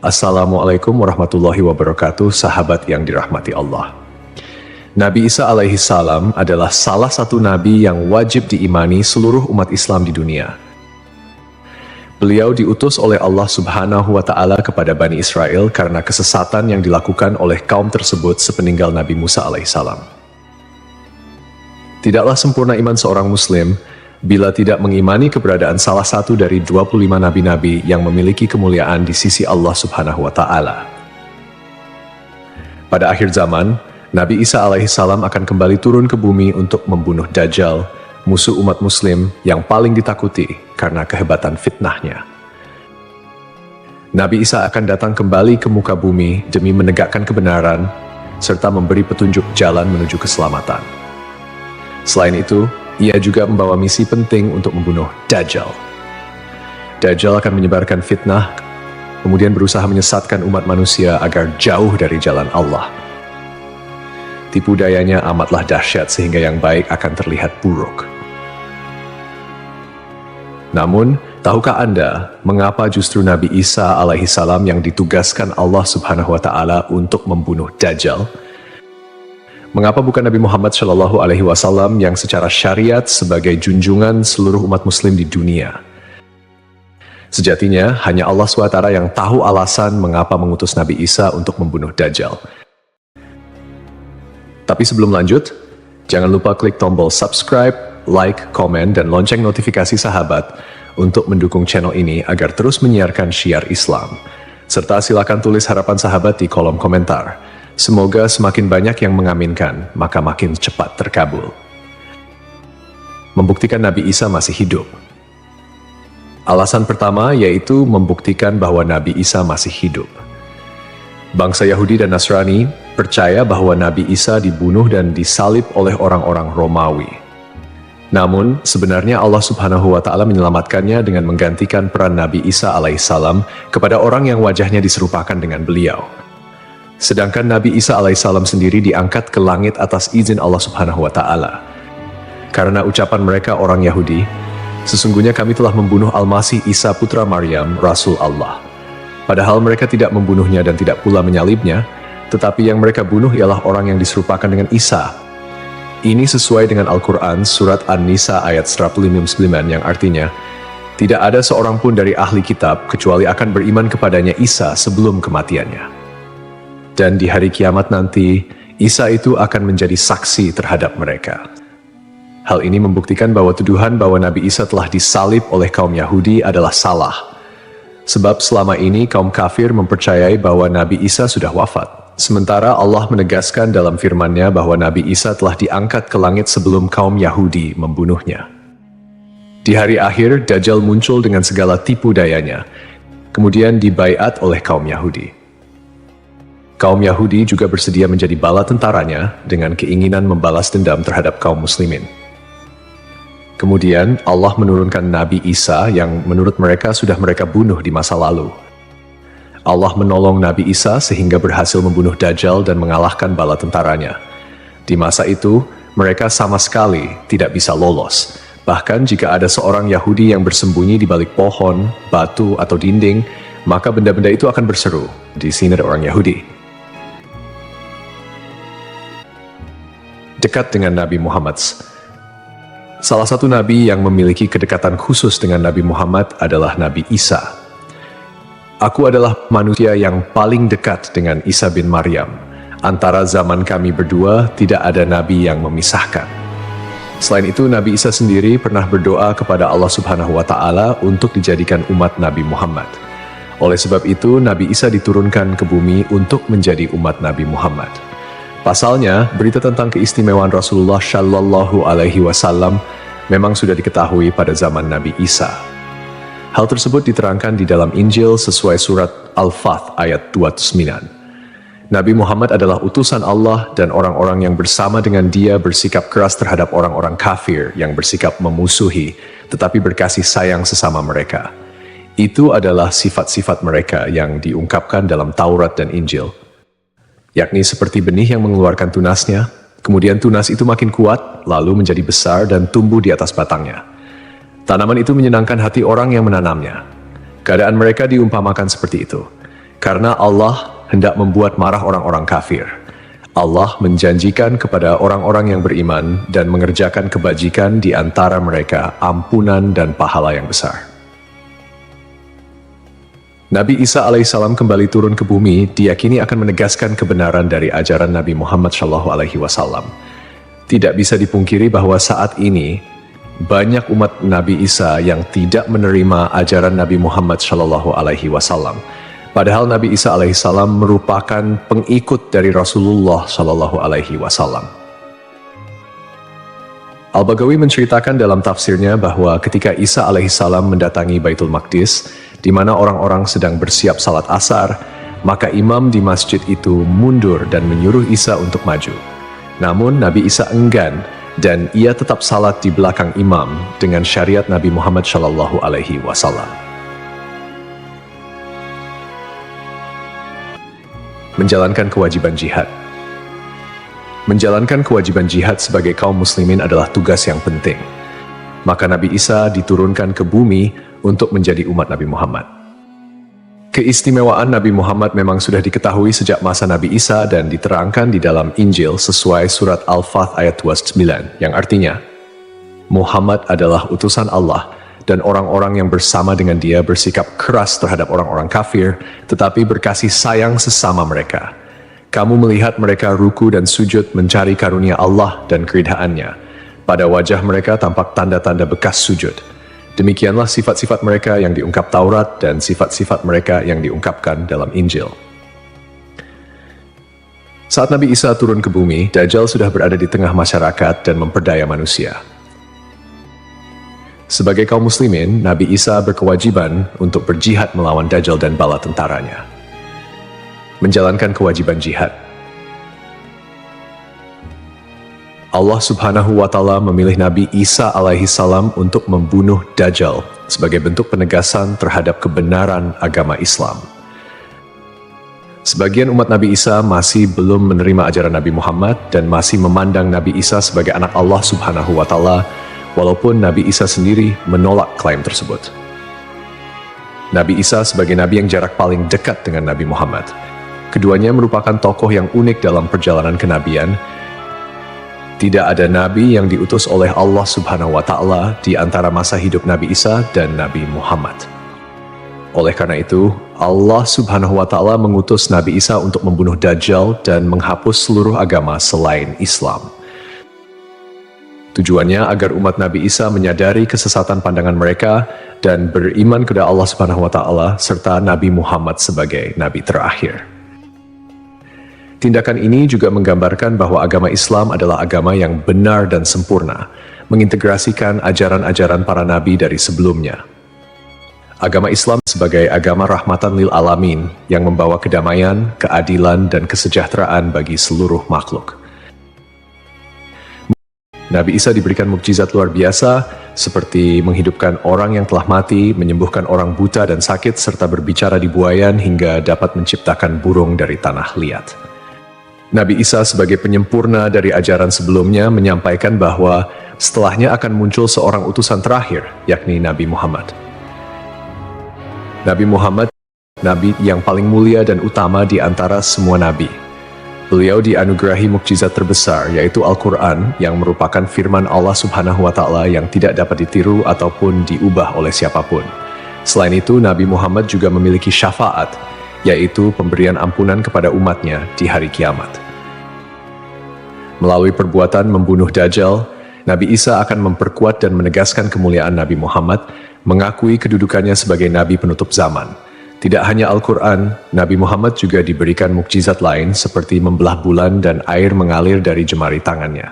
Assalamualaikum warahmatullahi wabarakatuh, sahabat yang dirahmati Allah. Nabi Isa alaihi salam adalah salah satu nabi yang wajib diimani seluruh umat Islam di dunia. Beliau diutus oleh Allah Subhanahu wa Ta'ala kepada Bani Israel karena kesesatan yang dilakukan oleh kaum tersebut sepeninggal Nabi Musa alaihi salam. Tidaklah sempurna iman seorang Muslim bila tidak mengimani keberadaan salah satu dari 25 nabi-nabi yang memiliki kemuliaan di sisi Allah Subhanahu wa Ta'ala. Pada akhir zaman, Nabi Isa alaihi salam akan kembali turun ke bumi untuk membunuh Dajjal, musuh umat Muslim yang paling ditakuti karena kehebatan fitnahnya. Nabi Isa akan datang kembali ke muka bumi demi menegakkan kebenaran serta memberi petunjuk jalan menuju keselamatan. Selain itu, ia juga membawa misi penting untuk membunuh Dajjal. Dajjal akan menyebarkan fitnah, kemudian berusaha menyesatkan umat manusia agar jauh dari jalan Allah. Tipu dayanya amatlah dahsyat sehingga yang baik akan terlihat buruk. Namun, tahukah Anda mengapa justru Nabi Isa alaihi salam yang ditugaskan Allah Subhanahu wa Ta'ala untuk membunuh Dajjal? Mengapa bukan Nabi Muhammad Shallallahu Alaihi Wasallam yang secara syariat sebagai junjungan seluruh umat Muslim di dunia? Sejatinya, hanya Allah SWT yang tahu alasan mengapa mengutus Nabi Isa untuk membunuh Dajjal. Tapi sebelum lanjut, jangan lupa klik tombol subscribe, like, komen, dan lonceng notifikasi sahabat untuk mendukung channel ini agar terus menyiarkan syiar Islam. Serta silakan tulis harapan sahabat di kolom komentar. Semoga semakin banyak yang mengaminkan, maka makin cepat terkabul. Membuktikan Nabi Isa masih hidup. Alasan pertama yaitu membuktikan bahwa Nabi Isa masih hidup. Bangsa Yahudi dan Nasrani percaya bahwa Nabi Isa dibunuh dan disalib oleh orang-orang Romawi. Namun, sebenarnya Allah Subhanahu wa Ta'ala menyelamatkannya dengan menggantikan peran Nabi Isa alaihissalam kepada orang yang wajahnya diserupakan dengan beliau. Sedangkan Nabi Isa alaihissalam sendiri diangkat ke langit atas izin Allah Subhanahu wa Ta'ala. Karena ucapan mereka orang Yahudi, sesungguhnya kami telah membunuh Al-Masih Isa putra Maryam, Rasul Allah. Padahal mereka tidak membunuhnya dan tidak pula menyalibnya, tetapi yang mereka bunuh ialah orang yang diserupakan dengan Isa. Ini sesuai dengan Al-Quran surat An-Nisa ayat 159 yang artinya, tidak ada seorang pun dari ahli kitab kecuali akan beriman kepadanya Isa sebelum kematiannya. Dan di hari kiamat nanti, Isa itu akan menjadi saksi terhadap mereka. Hal ini membuktikan bahwa tuduhan bahwa Nabi Isa telah disalib oleh kaum Yahudi adalah salah. Sebab selama ini kaum kafir mempercayai bahwa Nabi Isa sudah wafat. Sementara Allah menegaskan dalam firman-Nya bahwa Nabi Isa telah diangkat ke langit sebelum kaum Yahudi membunuhnya. Di hari akhir, Dajjal muncul dengan segala tipu dayanya, kemudian dibaiat oleh kaum Yahudi. Kaum Yahudi juga bersedia menjadi bala tentaranya dengan keinginan membalas dendam terhadap kaum muslimin. Kemudian Allah menurunkan Nabi Isa yang menurut mereka sudah mereka bunuh di masa lalu. Allah menolong Nabi Isa sehingga berhasil membunuh Dajjal dan mengalahkan bala tentaranya. Di masa itu, mereka sama sekali tidak bisa lolos. Bahkan jika ada seorang Yahudi yang bersembunyi di balik pohon, batu, atau dinding, maka benda-benda itu akan berseru, "Di sini ada orang Yahudi." Dekat dengan Nabi Muhammad. Salah satu nabi yang memiliki kedekatan khusus dengan Nabi Muhammad adalah Nabi Isa. Aku adalah manusia yang paling dekat dengan Isa bin Maryam. Antara zaman kami berdua tidak ada nabi yang memisahkan. Selain itu, Nabi Isa sendiri pernah berdoa kepada Allah Subhanahu wa Ta'ala untuk dijadikan umat Nabi Muhammad. Oleh sebab itu, Nabi Isa diturunkan ke bumi untuk menjadi umat Nabi Muhammad. Pasalnya, berita tentang keistimewaan Rasulullah Shallallahu Alaihi Wasallam memang sudah diketahui pada zaman Nabi Isa. Hal tersebut diterangkan di dalam Injil sesuai surat Al-Fath ayat 29. Nabi Muhammad adalah utusan Allah dan orang-orang yang bersama dengan dia bersikap keras terhadap orang-orang kafir yang bersikap memusuhi, tetapi berkasih sayang sesama mereka. Itu adalah sifat-sifat mereka yang diungkapkan dalam Taurat dan Injil. Yakni seperti benih yang mengeluarkan tunasnya, kemudian tunas itu makin kuat, lalu menjadi besar dan tumbuh di atas batangnya. Tanaman itu menyenangkan hati orang yang menanamnya. Keadaan mereka diumpamakan seperti itu. Karena Allah hendak membuat marah orang-orang kafir. Allah menjanjikan kepada orang-orang yang beriman dan mengerjakan kebajikan di antara mereka ampunan dan pahala yang besar. Nabi Isa alaihissalam kembali turun ke bumi diyakini akan menegaskan kebenaran dari ajaran Nabi Muhammad SAW. Tidak bisa dipungkiri bahwa saat ini banyak umat Nabi Isa yang tidak menerima ajaran Nabi Muhammad SAW. Padahal Nabi Isa alaihissalam merupakan pengikut dari Rasulullah SAW. Al-Baghawi menceritakan dalam tafsirnya bahwa ketika Isa alaihissalam mendatangi Baitul Maqdis, di mana orang-orang sedang bersiap salat asar, maka imam di masjid itu mundur dan menyuruh Isa untuk maju. Namun Nabi Isa enggan dan ia tetap salat di belakang imam dengan syariat Nabi Muhammad SAW. Menjalankan kewajiban jihad. Menjalankan kewajiban jihad sebagai kaum muslimin adalah tugas yang penting. Maka Nabi Isa diturunkan ke bumi untuk menjadi umat Nabi Muhammad. Keistimewaan Nabi Muhammad memang sudah diketahui sejak masa Nabi Isa dan diterangkan di dalam Injil sesuai surat Al-Fath ayat 29, yang artinya, Muhammad adalah utusan Allah dan orang-orang yang bersama dengan dia bersikap keras terhadap orang-orang kafir, tetapi berkasih sayang sesama mereka. Kamu melihat mereka ruku dan sujud mencari karunia Allah dan keridhaannya. Pada wajah mereka tampak tanda-tanda bekas sujud. Demikianlah sifat-sifat mereka yang diungkap Taurat dan sifat-sifat mereka yang diungkapkan dalam Injil. Saat Nabi Isa turun ke bumi, Dajjal sudah berada di tengah masyarakat dan memperdaya manusia. Sebagai kaum muslimin, Nabi Isa berkewajiban untuk berjihad melawan Dajjal dan bala tentaranya. Menjalankan kewajiban jihad. Allah Subhanahu wa Ta'ala memilih Nabi Isa alaihissalam untuk membunuh Dajjal sebagai bentuk penegasan terhadap kebenaran agama Islam. Sebagian umat Nabi Isa masih belum menerima ajaran Nabi Muhammad dan masih memandang Nabi Isa sebagai anak Allah Subhanahu wa Ta'ala, walaupun Nabi Isa sendiri menolak klaim tersebut. Nabi Isa sebagai nabi yang jarak paling dekat dengan Nabi Muhammad. Keduanya merupakan tokoh yang unik dalam perjalanan kenabian. Tidak ada nabi yang diutus oleh Allah Subhanahu wa Ta'ala di antara masa hidup Nabi Isa dan Nabi Muhammad. Oleh karena itu, Allah Subhanahu wa Ta'ala mengutus Nabi Isa untuk membunuh Dajjal dan menghapus seluruh agama selain Islam. Tujuannya agar umat Nabi Isa menyadari kesesatan pandangan mereka dan beriman kepada Allah Subhanahu wa Ta'ala serta Nabi Muhammad sebagai nabi terakhir. Tindakan ini juga menggambarkan bahwa agama Islam adalah agama yang benar dan sempurna, mengintegrasikan ajaran-ajaran para nabi dari sebelumnya. Agama Islam sebagai agama rahmatan lil alamin yang membawa kedamaian, keadilan, dan kesejahteraan bagi seluruh makhluk. Nabi Isa diberikan mukjizat luar biasa seperti menghidupkan orang yang telah mati, menyembuhkan orang buta dan sakit, serta berbicara di buayan hingga dapat menciptakan burung dari tanah liat. Nabi Isa sebagai penyempurna dari ajaran sebelumnya menyampaikan bahwa setelahnya akan muncul seorang utusan terakhir, yakni Nabi Muhammad. Nabi Muhammad, nabi yang paling mulia dan utama di antara semua nabi. Beliau dianugerahi mukjizat terbesar, yaitu Al-Quran, yang merupakan firman Allah Subhanahu wa Ta'ala yang tidak dapat ditiru ataupun diubah oleh siapapun. Selain itu, Nabi Muhammad juga memiliki syafaat, yaitu pemberian ampunan kepada umatnya di hari kiamat. Melalui perbuatan membunuh Dajjal, Nabi Isa akan memperkuat dan menegaskan kemuliaan Nabi Muhammad, mengakui kedudukannya sebagai nabi penutup zaman. Tidak hanya Al-Quran, Nabi Muhammad juga diberikan mukjizat lain seperti membelah bulan dan air mengalir dari jemari tangannya.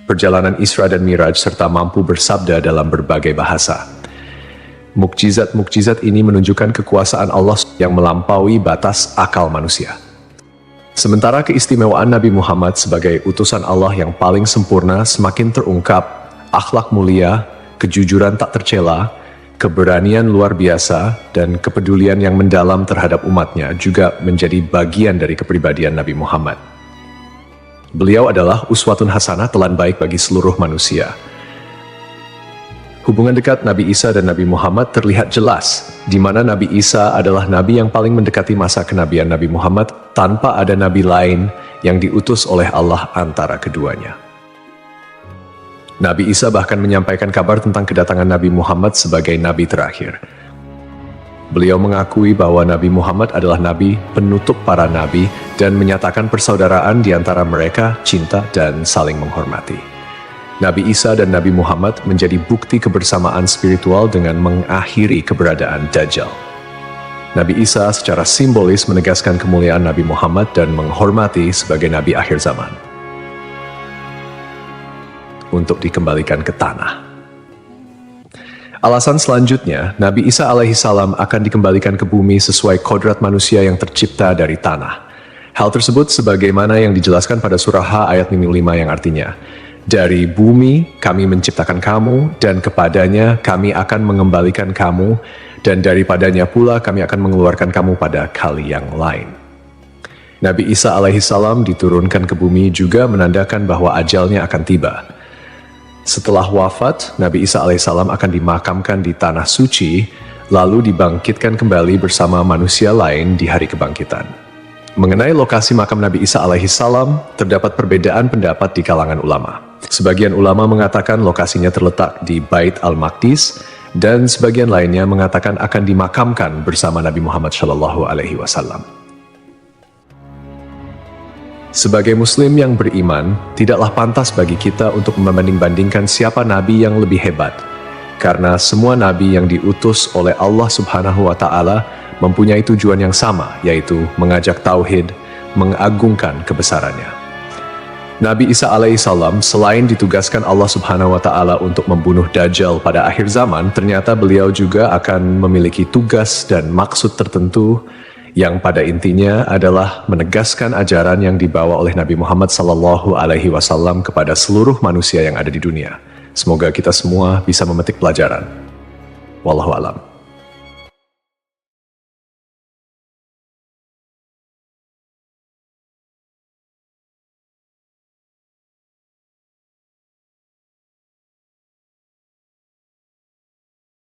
Perjalanan Isra dan Miraj serta mampu bersabda dalam berbagai bahasa. Mukjizat-mukjizat ini menunjukkan kekuasaan Allah yang melampaui batas akal manusia. Sementara keistimewaan Nabi Muhammad sebagai utusan Allah yang paling sempurna semakin terungkap, akhlak mulia, kejujuran tak tercela, keberanian luar biasa, dan kepedulian yang mendalam terhadap umatnya juga menjadi bagian dari kepribadian Nabi Muhammad. Beliau adalah uswatun hasanah, telan baik bagi seluruh manusia. Hubungan dekat Nabi Isa dan Nabi Muhammad terlihat jelas, di mana Nabi Isa adalah nabi yang paling mendekati masa kenabian Nabi Muhammad tanpa ada nabi lain yang diutus oleh Allah antara keduanya. Nabi Isa bahkan menyampaikan kabar tentang kedatangan Nabi Muhammad sebagai nabi terakhir. Beliau mengakui bahwa Nabi Muhammad adalah nabi penutup para nabi dan menyatakan persaudaraan di antara mereka, cinta dan saling menghormati. Nabi Isa dan Nabi Muhammad menjadi bukti kebersamaan spiritual dengan mengakhiri keberadaan Dajjal. Nabi Isa secara simbolis menegaskan kemuliaan Nabi Muhammad dan menghormati sebagai nabi akhir zaman. Untuk dikembalikan ke tanah. Alasan selanjutnya, Nabi Isa alaihissalam akan dikembalikan ke bumi sesuai kodrat manusia yang tercipta dari tanah. Hal tersebut sebagaimana yang dijelaskan pada surah H ayat 5 yang artinya, dari bumi kami menciptakan kamu, dan kepadanya kami akan mengembalikan kamu, dan daripadanya pula kami akan mengeluarkan kamu pada kali yang lain. Nabi Isa alaihissalam diturunkan ke bumi juga menandakan bahwa ajalnya akan tiba. Setelah wafat, Nabi Isa alaihissalam akan dimakamkan di tanah suci, lalu dibangkitkan kembali bersama manusia lain di hari kebangkitan. Mengenai lokasi makam Nabi Isa alaihissalam, terdapat perbedaan pendapat di kalangan ulama. Sebagian ulama mengatakan lokasinya terletak di Bait al-Maqdis, dan sebagian lainnya mengatakan akan dimakamkan bersama Nabi Muhammad SAW. Sebagai Muslim yang beriman, tidaklah pantas bagi kita untuk membanding-bandingkan siapa nabi yang lebih hebat, karena semua nabi yang diutus oleh Allah Subhanahu wa Ta'ala mempunyai tujuan yang sama, yaitu mengajak tauhid, mengagungkan kebesarannya. Nabi Isa alaihissalam selain ditugaskan Allah Subhanahu wa Ta'ala untuk membunuh Dajjal pada akhir zaman, ternyata beliau juga akan memiliki tugas dan maksud tertentu yang pada intinya adalah menegaskan ajaran yang dibawa oleh Nabi Muhammad SAW kepada seluruh manusia yang ada di dunia. Semoga kita semua bisa memetik pelajaran. Wallahu a'lam.